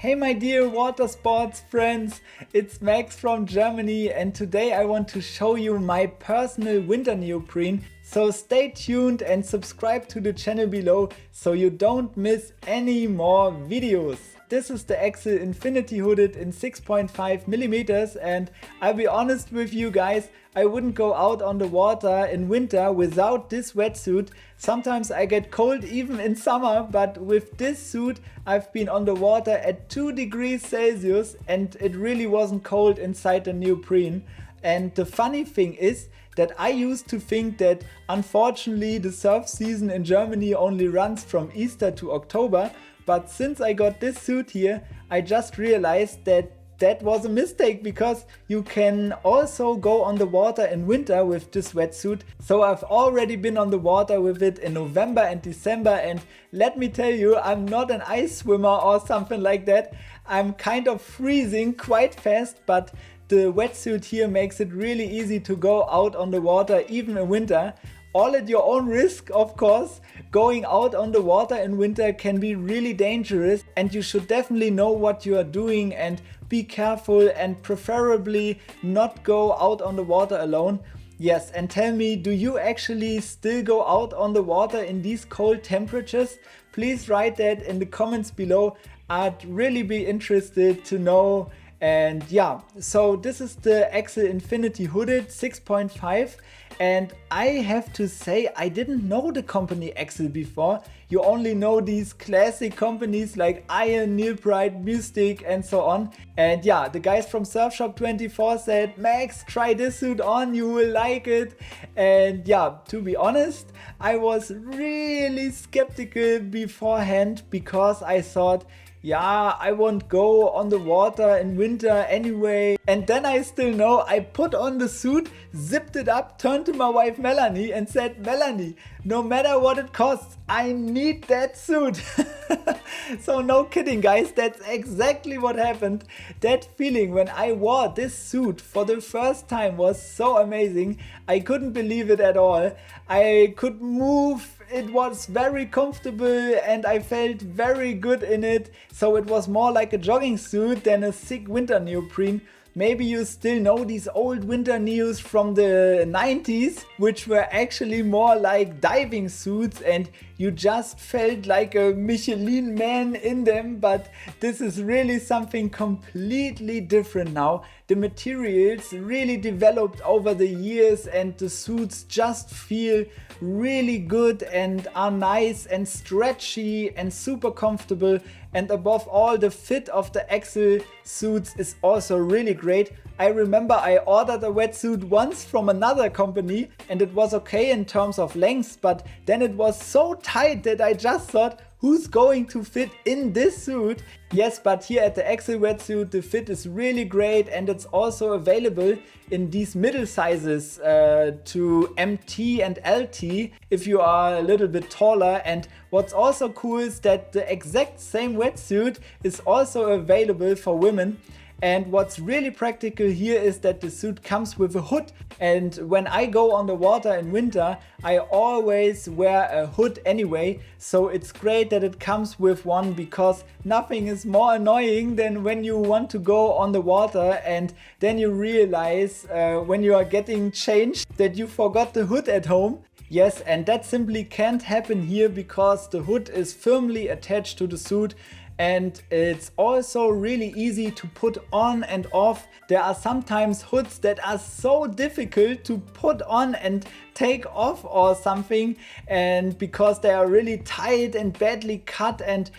Hey my dear water sports friends, it's Max from Germany and today I want to show you my personal winter neoprene. So stay tuned and subscribe to the channel below so you don't miss any more videos. This is the Axel Infinity hooded in 6.5 millimeters, and I'll be honest with you guys, I wouldn't go out on the water in winter without this wetsuit. Sometimes I get cold even in summer, but with this suit I've been on the water at 2 degrees Celsius and it really wasn't cold inside the neoprene. And the funny thing is that I used to think that unfortunately the surf season in Germany only runs from Easter to October, but since I got this suit here, I just realized that that was a mistake, because you can also go on the water in winter with this wetsuit. So I've already been on the water with it in November and December, and let me tell you, I'm not an ice swimmer or something like that. I'm kind of freezing quite fast, but the wetsuit here makes it really easy to go out on the water even in winter. All at your own risk, of course. Going out on the water in winter can be really dangerous and you should definitely know what you are doing and be careful and preferably not go out on the water alone. Yes, and tell me, do you actually still go out on the water in these cold temperatures? Please write that in the comments below. I'd really be interested to know. And yeah, so this is the Axel Infinity hooded 6.5, and I have to say I didn't know the company Axel before. You only know these classic companies like Iron, Neilbright, Mystic and so on. And yeah, the guys from Surfshop24 said, Max, try this suit on, you will like it. And yeah, to be honest, I was really skeptical beforehand because I thought, yeah, I won't go on the water in winter anyway. And then I still know I put on the suit, zipped it up, turned to my wife Melanie and said, Melanie, no matter what it costs, I need that suit. So no kidding guys, that's exactly what happened. That feeling when I wore this suit for the first time was so amazing. I couldn't believe it at all. I could move. It was very comfortable and I felt very good in it. So it was more like a jogging suit than a thick winter neoprene. Maybe you still know these old winter neos from the 90s, which were actually more like diving suits and you just felt like a Michelin man in them, but this is really something completely different now. The materials really developed over the years and the suits just feel really good and are nice and stretchy and super comfortable, and above all the fit of the Axel suits is also really great. I remember I ordered a wetsuit once from another company and it was okay in terms of length, but then it was so tight that I just thought, who's going to fit in this suit? Yes, but here at the Axel wetsuit the fit is really great and it's also available in these middle sizes to MT and LT if you are a little bit taller. And what's also cool is that the exact same wetsuit is also available for women. And what's really practical here is that the suit comes with a hood, and when I go on the water in winter I always wear a hood anyway, so it's great that it comes with one, because nothing is more annoying than when you want to go on the water and then you realize when you are getting changed that you forgot the hood at home. Yes, and that simply can't happen here because the hood is firmly attached to the suit. And it's also really easy to put on and off. There are sometimes hoods that are so difficult to put on and take off or something, and because they are really tight and badly cut and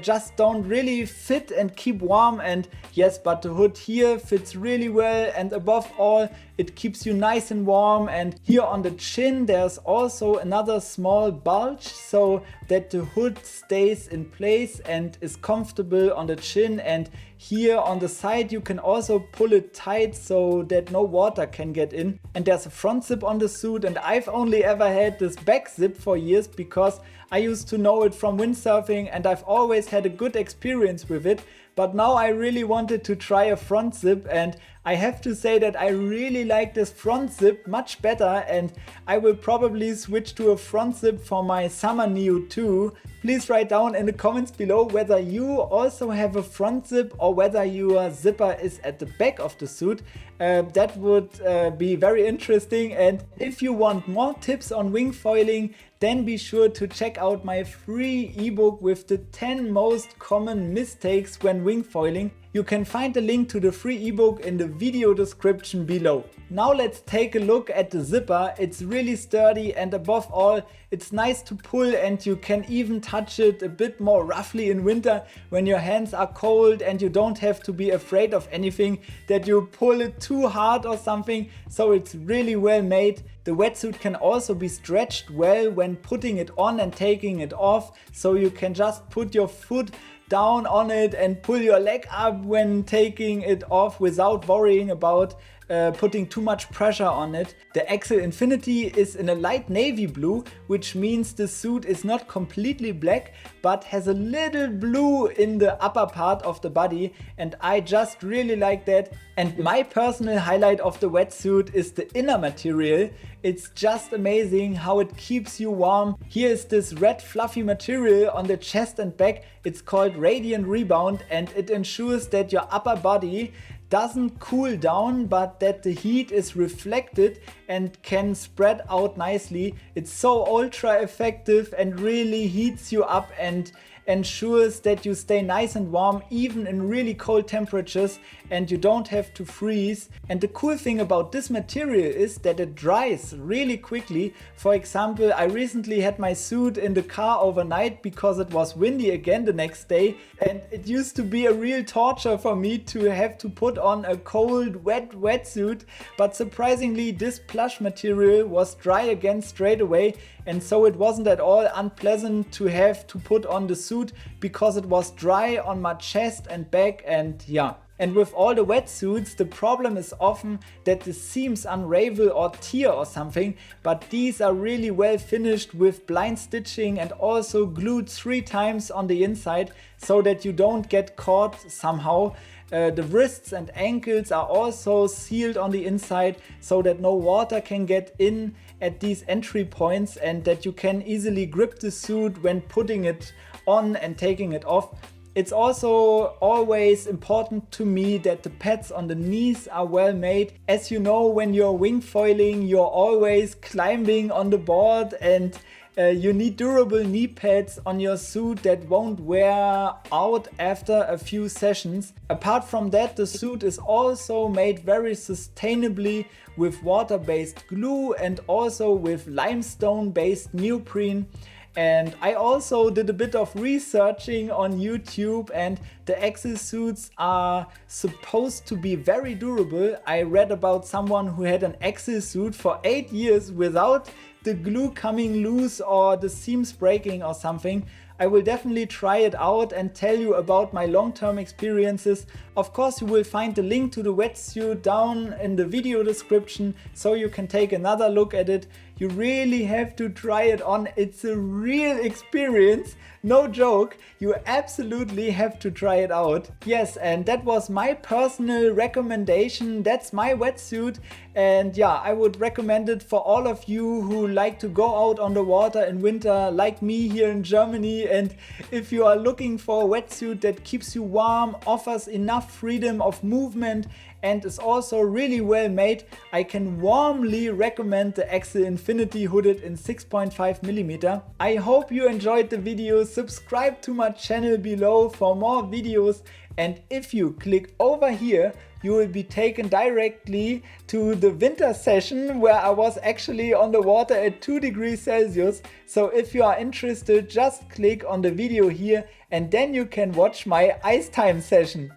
just don't really fit and keep warm. And yes, but the hood here fits really well, and above all it keeps you nice and warm. And here on the chin there's also another small bulge so that the hood stays in place and is comfortable on the chin. And here on the side you can also pull it tight so that no water can get in. And there's a front zip on the suit, and I've only ever had this back zip for years because I used to know it from windsurfing and I've always had a good experience with it. But now I really wanted to try a front zip, and I have to say that I really like this front zip much better, and I will probably switch to a front zip for my summer Neo too. Please write down in the comments below whether you also have a front zip or whether your zipper is at the back of the suit. That would be very interesting, and if you want more tips on wingfoiling, then be sure to check out my free ebook with the 10 most common mistakes when wingfoiling. You can find the link to the free ebook in the video description below. Now let's take a look at the zipper. It's really sturdy, and above all, it's nice to pull, and you can even touch it a bit more roughly in winter when your hands are cold and you don't have to be afraid of anything that you pull it too hard or something. So it's really well made. The wetsuit can also be stretched well when putting it on and taking it off, so you can just put your foot down on it and pull your leg up when taking it off without worrying about putting too much pressure on it. The Axle Infinity is in a light navy blue, which means the suit is not completely black but has a little blue in the upper part of the body, and I just really like that. And my personal highlight of the wetsuit is the inner material. It's just amazing how it keeps you warm. Here is this red fluffy material on the chest and back. It's called Radiant Rebound, and it ensures that your upper body doesn't cool down, but that the heat is reflected and can spread out nicely. It's so ultra effective and really heats you up and ensures that you stay nice and warm even in really cold temperatures, and you don't have to freeze. And the cool thing about this material is that it dries really quickly. For example, I recently had my suit in the car overnight because it was windy again the next day, and it used to be a real torture for me to have to put on a cold wetsuit, but surprisingly this plush material was dry again straight away, and so it wasn't at all unpleasant to have to put on the suit because it was dry on my chest and back. And yeah. And with all the wetsuits, the problem is often that the seams unravel or tear or something, but these are really well finished with blind stitching and also glued 3 times on the inside so that you don't get caught somehow. The wrists and ankles are also sealed on the inside so that no water can get in at these entry points, and that you can easily grip the suit when putting it on and taking it off. It's also always important to me that the pads on the knees are well made. As you know, when you're wingfoiling, you're always climbing on the board, and you need durable knee pads on your suit that won't wear out after a few sessions. Apart from that, the suit is also made very sustainably with water-based glue and also with limestone-based neoprene. And I also did a bit of researching on YouTube, and the Axle suits are supposed to be very durable. I read about someone who had an Axle suit for 8 years without the glue coming loose or the seams breaking or something. I will definitely try it out and tell you about my long-term experiences. Of course, you will find the link to the wetsuit down in the video description so you can take another look at it. You really have to try it on. It's a real experience. No joke. You absolutely have to try it out. Yes, and that was my personal recommendation. That's my wetsuit. And yeah, I would recommend it for all of you who like to go out on the water in winter, like me here in Germany. And if you are looking for a wetsuit that keeps you warm, offers enough freedom of movement, and is also really well made, I can warmly recommend the Axle Infinity hooded in 6.5mm. I hope you enjoyed the video. Subscribe to my channel below for more videos, and if you click over here, you will be taken directly to the winter session where I was actually on the water at 2 degrees Celsius. So if you are interested, just click on the video here and then you can watch my ice time session.